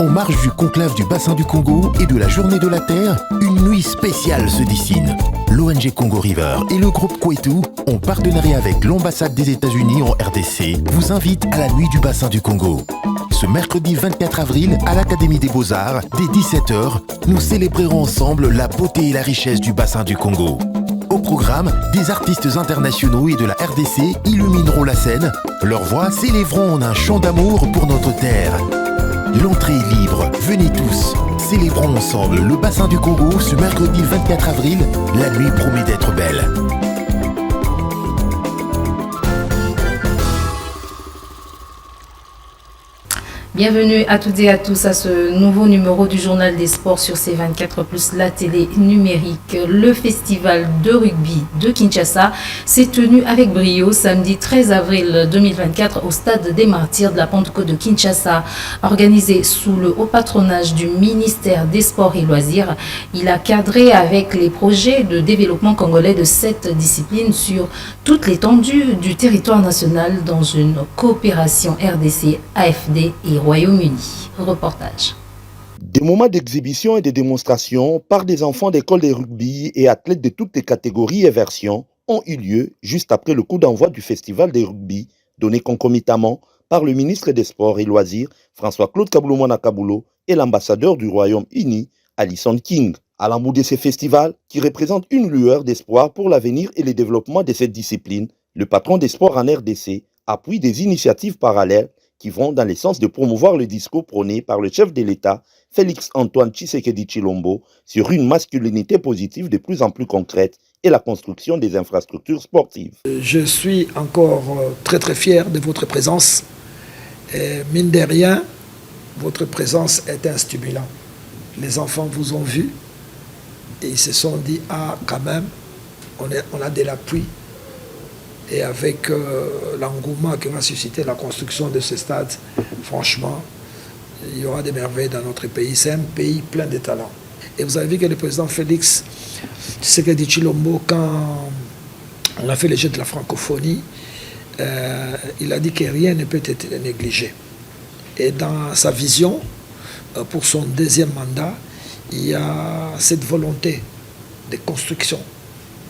En marge du conclave du bassin du Congo et de la journée de la Terre, une nuit spéciale se dessine. L'ONG Congo River et le groupe Kwetu, en partenariat avec l'ambassade des États-Unis en RDC, vous invitent à la nuit du bassin du Congo. Ce mercredi 24 avril, à l'Académie des Beaux-Arts, dès 17h, nous célébrerons ensemble la beauté et la richesse du bassin du Congo. Au programme, des artistes internationaux et de la RDC illumineront la scène. Leurs voix s'élèveront en un chant d'amour pour notre terre. L'entrée est libre, venez tous. Célébrons ensemble le bassin du Congo ce mercredi 24 avril. La nuit promet d'être belle. Bienvenue à toutes et à tous à ce nouveau numéro du Journal des Sports sur C24+, la télé numérique. Le festival de rugby de Kinshasa s'est tenu avec brio samedi 13 avril 2024 au stade des Martyrs de la Pentecôte de Kinshasa. Organisé sous le haut patronage du ministère des Sports et Loisirs, il a cadré avec les projets de développement congolais de cette discipline sur toute l'étendue du territoire national dans une coopération RDC, AFD et Royaume-Uni. Reportage. Des moments d'exhibition et de démonstration par des enfants d'école de rugby et athlètes de toutes les catégories et versions ont eu lieu juste après le coup d'envoi du festival de rugby donné concomitamment par le ministre des Sports et Loisirs François-Claude Kaboulou Kaboulou et l'ambassadeur du Royaume-Uni Alison King. À l'embout de ces festivals, qui représentent une lueur d'espoir pour l'avenir et le développement de cette discipline, le patron des sports en RDC appuie des initiatives parallèles qui vont dans le sens de promouvoir le discours prôné par le chef de l'État, Félix-Antoine Tshisekedi Tshilombo, sur une masculinité positive de plus en plus concrète et la construction des infrastructures sportives. Je suis encore très très fier de votre présence. Et mine de rien, votre présence est un stimulant. Les enfants vous ont vu et ils se sont dit, ah quand même, on a de l'appui. Et avec l'engouement que va susciter la construction de ce stade, franchement, il y aura des merveilles dans notre pays. C'est un pays plein de talents. Et vous avez vu que le président Félix Tshisekedi Tshilombo, quand on a fait le jeu de la francophonie, il a dit que rien ne peut être négligé. Et dans sa vision, pour son deuxième mandat, il y a cette volonté de construction,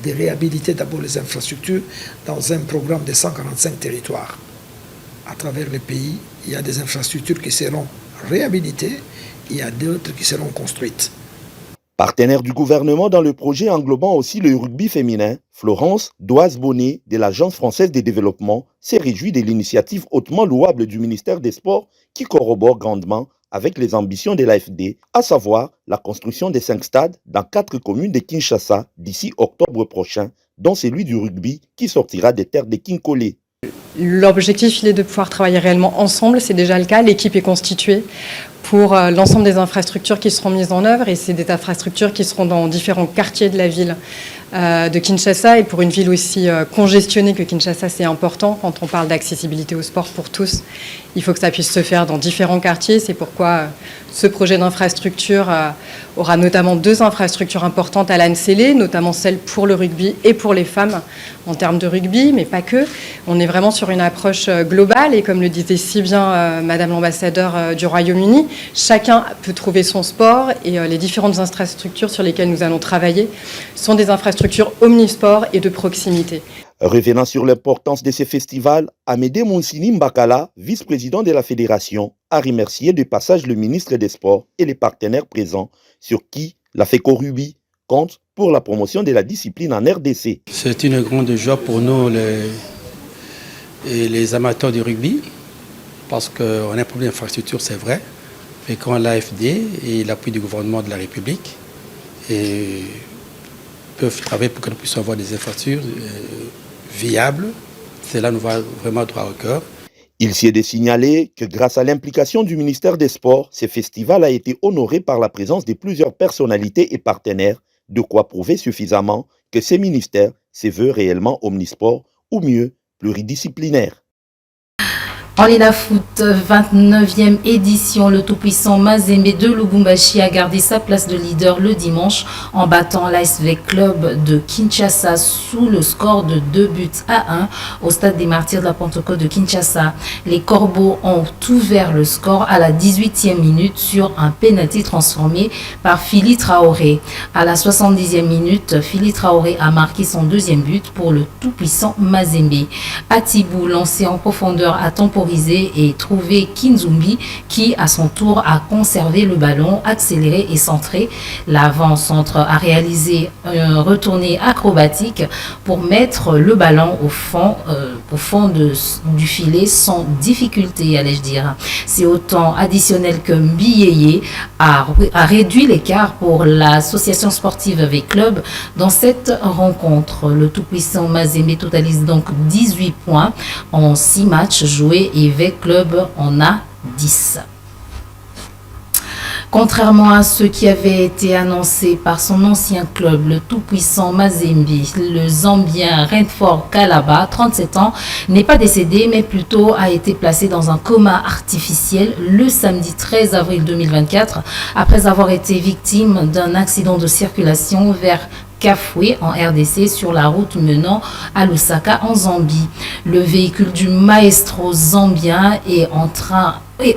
de réhabiliter d'abord les infrastructures dans un programme de 145 territoires. À travers le pays, il y a des infrastructures qui seront réhabilitées, il y a d'autres qui seront construites. Partenaire du gouvernement dans le projet englobant aussi le rugby féminin, Florence Doise-Bonnet de l'Agence française de développement s'est réjouie de l'initiative hautement louable du ministère des Sports qui corrobore grandement avec les ambitions de l'AFD, à savoir la construction de 5 stades dans 4 communes de Kinshasa d'ici octobre prochain, dont celui du rugby qui sortira des terres de Kinkole. L'objectif, il est de pouvoir travailler réellement ensemble, c'est déjà le cas, l'équipe est constituée pour l'ensemble des infrastructures qui seront mises en œuvre et c'est des infrastructures qui seront dans différents quartiers de la ville de Kinshasa et pour une ville aussi congestionnée que Kinshasa, c'est important quand on parle d'accessibilité au sport pour tous. Il faut que ça puisse se faire dans différents quartiers, c'est pourquoi ce projet d'infrastructure aura notamment 2 infrastructures importantes à l'Ansélé, notamment celle pour le rugby et pour les femmes en termes de rugby, mais pas que. On est vraiment sur une approche globale et comme le disait si bien Madame l'ambassadeur du Royaume-Uni, chacun peut trouver son sport et les différentes infrastructures sur lesquelles nous allons travailler sont des infrastructures omnisport et de proximité. Revenant sur l'importance de ces festivals, Amédée Monsini Mbakala, vice-président de la fédération, a remercié de passage le ministre des Sports et les partenaires présents sur qui la FECO Rugby compte pour la promotion de la discipline en RDC. C'est une grande joie pour nous les amateurs du rugby parce qu'on a un problème d'infrastructure, c'est vrai, mais quand l'AFD et l'appui du gouvernement de la République peuvent travailler pour que nous puissions avoir des infrastructures viables, cela nous va vraiment droit au cœur. Il s'y est de signaler que grâce à l'implication du ministère des Sports, ce festival a été honoré par la présence de plusieurs personnalités et partenaires, de quoi prouver suffisamment que ces ministères se veulent réellement omnisports ou mieux pluridisciplinaires. En Lila Foot, 29e édition, le tout-puissant Mazembe de Lubumbashi a gardé sa place de leader le dimanche en battant l'ASV Club de Kinshasa sous le score de 2-1 au stade des Martyrs de la Pentecôte de Kinshasa. Les Corbeaux ont ouvert le score à la 18e minute sur un pénalty transformé par Fili Traoré. À la 70e minute, Fili Traoré a marqué son deuxième but pour le tout-puissant Mazembe. Atibou, lancé en profondeur, a temporisé et trouvé Kinzumbi qui à son tour a conservé le ballon, accéléré et centré. L'avant-centre a réalisé un retourné acrobatique pour mettre le ballon au fond du filet sans difficulté, allais-je dire. C'est au temps additionnel que Mbiyeye a réduit l'écart pour l'association sportive V-Club dans cette rencontre. Le tout-puissant Mazembe totalise donc 18 points en 6 matchs joués et V-Club en a 10. Contrairement à ce qui avait été annoncé par son ancien club, le tout-puissant Mazembe, le Zambien Renfort Kalaba, 37 ans, n'est pas décédé, mais plutôt a été placé dans un coma artificiel le samedi 13 avril 2024, après avoir été victime d'un accident de circulation vers Kafoué en RDC sur la route menant à Lusaka en Zambie. Le véhicule du maestro zambien est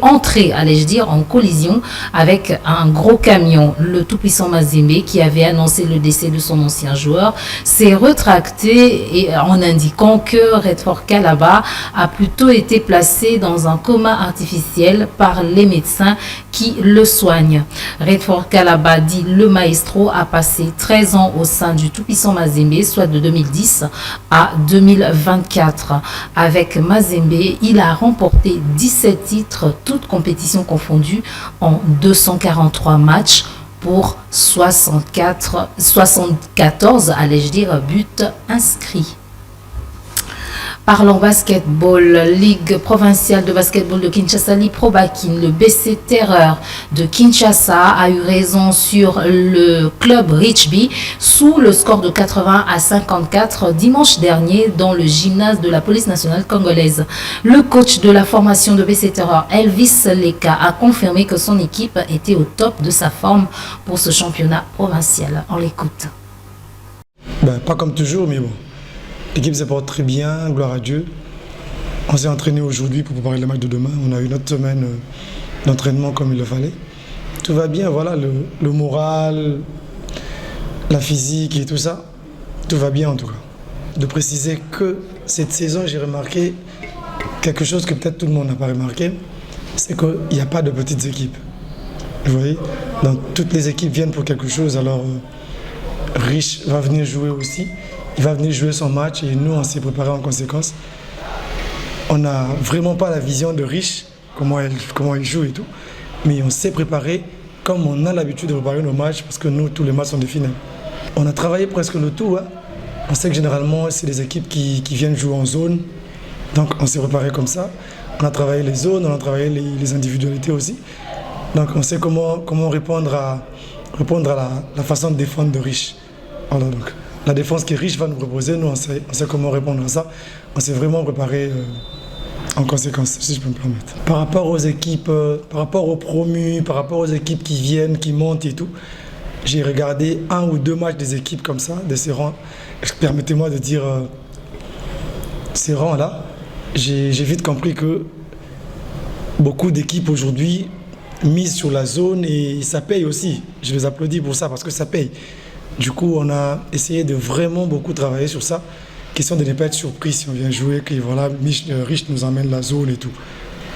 entré, allais-je dire, en collision avec un gros camion. Le tout-puissant Mazembe, qui avait annoncé le décès de son ancien joueur, s'est rétracté en indiquant que Redford Kalaba a plutôt été placé dans un coma artificiel par les médecins qui le soignent. Redford Kalaba, dit le maestro, a passé 13 ans au sein du tout-puissant Mazembe, soit de 2010 à 2024. Avec Mazembe, il a remporté 17 titres, toutes compétitions confondues, en 243 matchs pour 74, allais-je dire, buts inscrits. Parlons basketball, Ligue provinciale de basketball de Kinshasa, l'Iprobakin, le BC Terreur de Kinshasa a eu raison sur le club Richby sous le score de 80-54 dimanche dernier dans le gymnase de la police nationale congolaise. Le coach de la formation de BC Terreur, Elvis Leka, a confirmé que son équipe était au top de sa forme pour ce championnat provincial. On l'écoute. Pas comme toujours, mais bon. L'équipe se porte très bien, gloire à Dieu. On s'est entraîné aujourd'hui pour préparer le match de demain. On a eu notre semaine d'entraînement comme il le fallait. Tout va bien, voilà, le moral, la physique et tout ça, tout va bien en tout cas. De préciser que cette saison, j'ai remarqué quelque chose que peut-être tout le monde n'a pas remarqué, c'est qu'il n'y a pas de petites équipes. Vous voyez, donc toutes les équipes viennent pour quelque chose, alors Rich va venir jouer aussi. Il va venir jouer son match et nous, on s'est préparé en conséquence. On n'a vraiment pas la vision de Rich, comment il joue et tout. Mais on s'est préparé comme on a l'habitude de préparer nos matchs parce que nous, tous les matchs sont des finales. On a travaillé presque le tout. Hein. On sait que généralement, c'est les équipes qui viennent jouer en zone. Donc, on s'est préparé comme ça. On a travaillé les zones, on a travaillé les individualités aussi. Donc, on sait comment répondre à la façon de défendre de Rich. Voilà, donc. La défense que Rich va nous proposer, nous on sait comment répondre à ça. On s'est vraiment préparé en conséquence, si je peux me permettre. Par rapport aux équipes, par rapport aux promus, par rapport aux équipes qui viennent, qui montent et tout, j'ai regardé 1 ou 2 matchs des équipes comme ça, de ces rangs. Permettez-moi de dire ces rangs-là. J'ai vite compris que beaucoup d'équipes aujourd'hui misent sur la zone et ça paye aussi. Je les applaudis pour ça parce que ça paye. Du coup, on a essayé de vraiment beaucoup travailler sur ça. Question de ne pas être surpris si on vient jouer, que voilà, Rich nous emmène la zone et tout.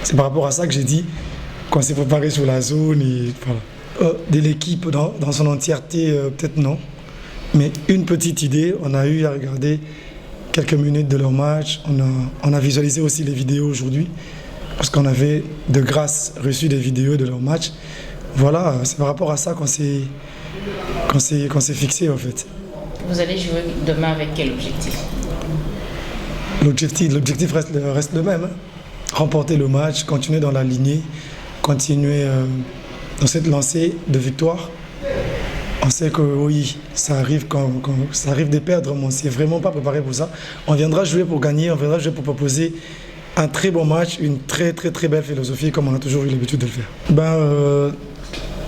C'est par rapport à ça que j'ai dit qu'on s'est préparé sur la zone et voilà. De l'équipe dans son entièreté, peut-être non. Mais une petite idée, on a eu à regarder quelques minutes de leur match. On a visualisé aussi les vidéos aujourd'hui parce qu'on avait de grâce reçu des vidéos de leur match. Voilà, c'est par rapport à ça qu'on s'est fixé en fait. Vous allez jouer demain avec quel objectif? L'objectif reste le même. Hein. Remporter le match, continuer dans la lignée, continuer dans cette lancée de victoire. On sait que oui, ça arrive quand ça arrive de perdre, mais on ne s'est vraiment pas préparé pour ça. On viendra jouer pour gagner, on viendra jouer pour proposer un très bon match, une très belle philosophie comme on a toujours eu l'habitude de le faire.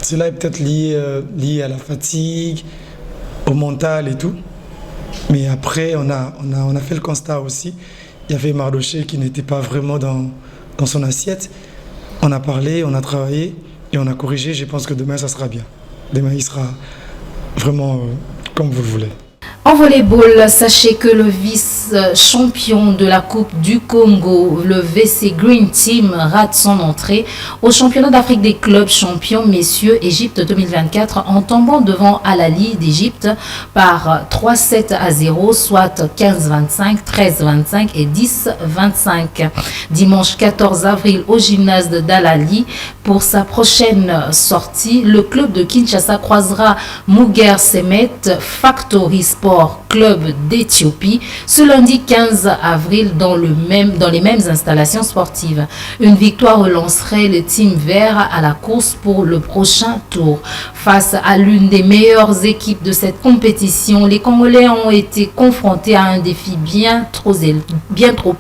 Cela est peut-être lié à la fatigue, au mental et tout. Mais après, on a fait le constat aussi. Il y avait Mardoché qui n'était pas vraiment dans son assiette. On a parlé, on a travaillé et on a corrigé. Je pense que demain, ça sera bien. Demain, il sera vraiment comme vous le voulez. En volleyball, sachez que le vice-champion de la Coupe du Congo, le VC Green Team, rate son entrée au championnat d'Afrique des clubs champions messieurs Égypte 2024 en tombant devant Al-Ahly d'Égypte par 3-7-0, soit 15-25, 13-25 et 10-25. Dimanche 14 avril au gymnase d'Al-Ahly, pour sa prochaine sortie, le club de Kinshasa croisera Muger Semet Factory Sport Club d'Éthiopie ce lundi 15 avril dans les mêmes installations sportives. Une victoire relancerait le team vert à la course pour le prochain tour. Face à l'une des meilleures équipes de cette compétition, les Congolais ont été confrontés à un défi bien trop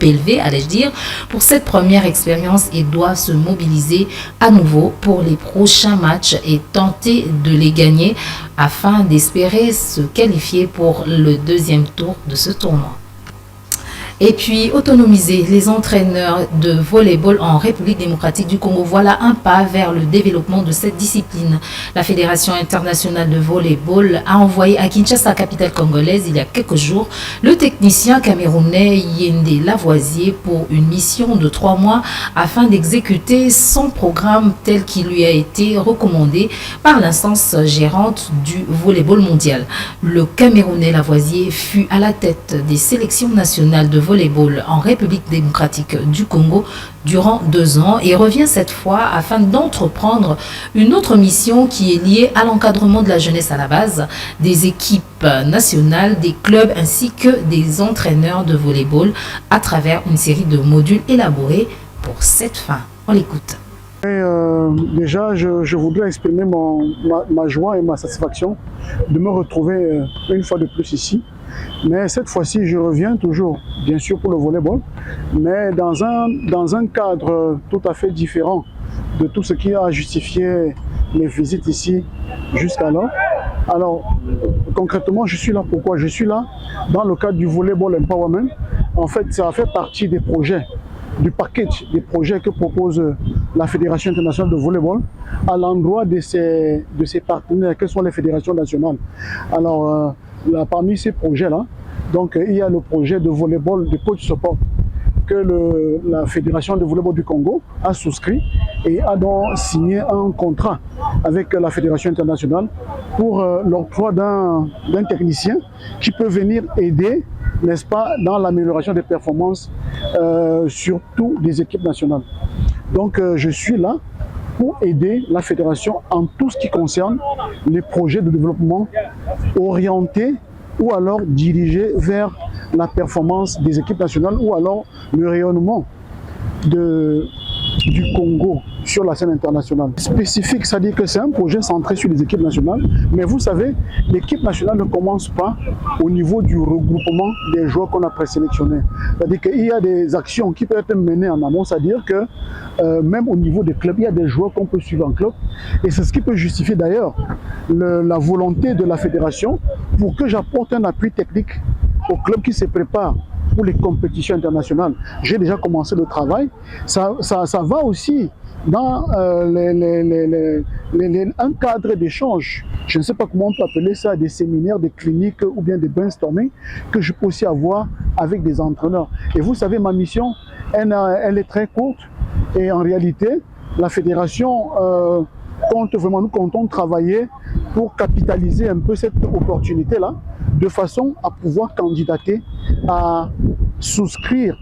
élevé, allais-je dire, pour cette première expérience et doivent se mobiliser à nouveau pour les prochains matchs et tenter de les gagner afin d'espérer se qualifier pour le deuxième tour de ce tournoi. Et puis, autonomiser les entraîneurs de volleyball en République démocratique du Congo. Voilà un pas vers le développement de cette discipline. La Fédération internationale de volleyball a envoyé à Kinshasa, capitale congolaise, il y a quelques jours, le technicien camerounais Yende Lavoisier pour une mission de 3 mois afin d'exécuter son programme tel qu'il lui a été recommandé par l'instance gérante du volleyball mondial. Le Camerounais Lavoisier fut à la tête des sélections nationales de volleyball en République démocratique du Congo durant 2 ans et revient cette fois afin d'entreprendre une autre mission qui est liée à l'encadrement de la jeunesse à la base, des équipes nationales, des clubs ainsi que des entraîneurs de volleyball à travers une série de modules élaborés pour cette fin. On l'écoute. Déjà, je voudrais exprimer ma joie et ma satisfaction de me retrouver une fois de plus ici. Mais cette fois-ci, je reviens toujours, bien sûr, pour le volleyball, mais dans un cadre tout à fait différent de tout ce qui a justifié mes visites ici jusqu'alors. Alors, concrètement, je suis là pourquoi? Je suis là dans le cadre du volleyball empowerment. En fait, ça fait partie des projets, du package des projets que propose la Fédération internationale de volleyball à l'endroit de ses partenaires, que sont les fédérations nationales. Alors, parmi ces projets-là, donc il y a le projet de volleyball de coach support que la Fédération de volleyball du Congo a souscrit et a donc signé un contrat avec la Fédération internationale pour l'octroi d'un technicien qui peut venir aider, n'est-ce pas, dans l'amélioration des performances, surtout des équipes nationales. Donc je suis là pour aider la fédération en tout ce qui concerne les projets de développement orientés ou alors dirigés vers la performance des équipes nationales ou alors le rayonnement du Congo sur la scène internationale. Spécifique, c'est-à-dire que c'est un projet centré sur les équipes nationales, mais vous savez, l'équipe nationale ne commence pas au niveau du regroupement des joueurs qu'on a présélectionnés. C'est-à-dire qu'il y a des actions qui peuvent être menées en amont, c'est-à-dire que même au niveau des clubs, il y a des joueurs qu'on peut suivre en club, et c'est ce qui peut justifier d'ailleurs la volonté de la fédération pour que j'apporte un appui technique aux clubs qui se préparent pour les compétitions internationales. J'ai déjà commencé le travail. Ça va aussi dans un cadre d'échange. Je ne sais pas comment on peut appeler ça, des séminaires, des cliniques ou bien des brainstorming que je peux aussi avoir avec des entraîneurs. Et vous savez, ma mission, elle est très courte. Et en réalité, la fédération nous comptons travailler pour capitaliser un peu cette opportunité-là, de façon à pouvoir candidater à souscrire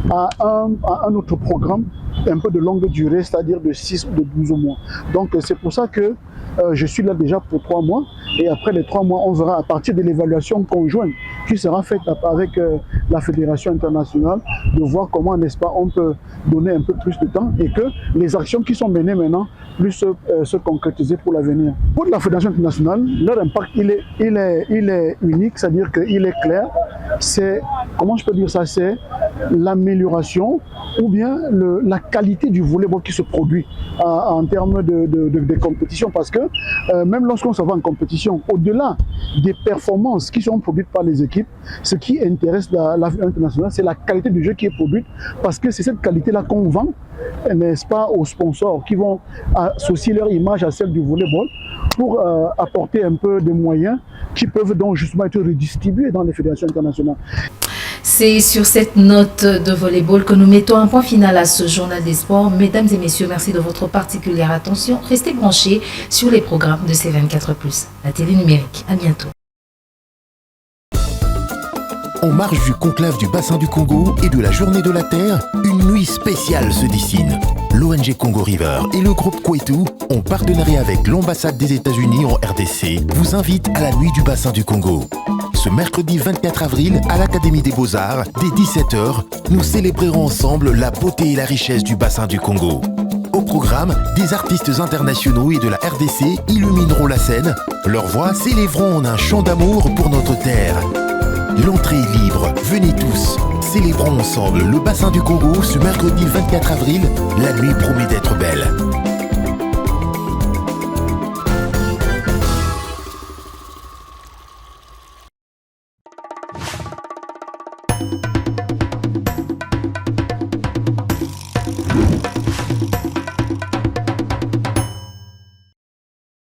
à un autre programme un peu de longue durée, c'est-à-dire de 6 ou de 12 mois. Donc c'est pour ça que je suis là déjà pour 3 mois, et après les 3 mois, on verra à partir de l'évaluation conjointe qui sera faite avec la Fédération internationale, de voir comment, n'est-ce pas, on peut donner un peu plus de temps et que les actions qui sont menées maintenant puissent se concrétiser pour l'avenir. Pour la Fédération internationale, leur impact, il est unique, c'est-à-dire qu'il est clair. C'est, comment je peux dire ça, c'est l'amélioration ou bien la qualité du volleyball qui se produit en termes de compétition. Parce que même lorsqu'on s'en va en compétition, au-delà des performances qui sont produites par les équipes, ce qui intéresse la vie internationale, c'est la qualité du jeu qui est produite, parce que c'est cette qualité-là qu'on vend, n'est-ce pas, aux sponsors qui vont associer leur image à celle du volleyball pour apporter un peu de moyens qui peuvent donc justement être redistribués dans les fédérations internationales. C'est sur cette note de volleyball que nous mettons un point final à ce journal des sports. Mesdames et messieurs, merci de votre particulière attention. Restez branchés sur les programmes de C24+, la télé numérique. À bientôt. En marge du conclave du bassin du Congo et de la Journée de la Terre, une nuit spéciale se dessine. L'ONG Congo River et le groupe Kwetu, en partenariat avec l'ambassade des États-Unis en RDC, vous invitent à la nuit du bassin du Congo. Ce mercredi 24 avril, à l'Académie des Beaux-Arts, dès 17h, nous célébrerons ensemble la beauté et la richesse du bassin du Congo. Au programme, des artistes internationaux et de la RDC illumineront la scène. Leurs voix s'élèveront en un chant d'amour pour notre terre. L'entrée est libre, venez tous. Célébrons ensemble le bassin du Congo ce mercredi 24 avril. La nuit promet d'être belle.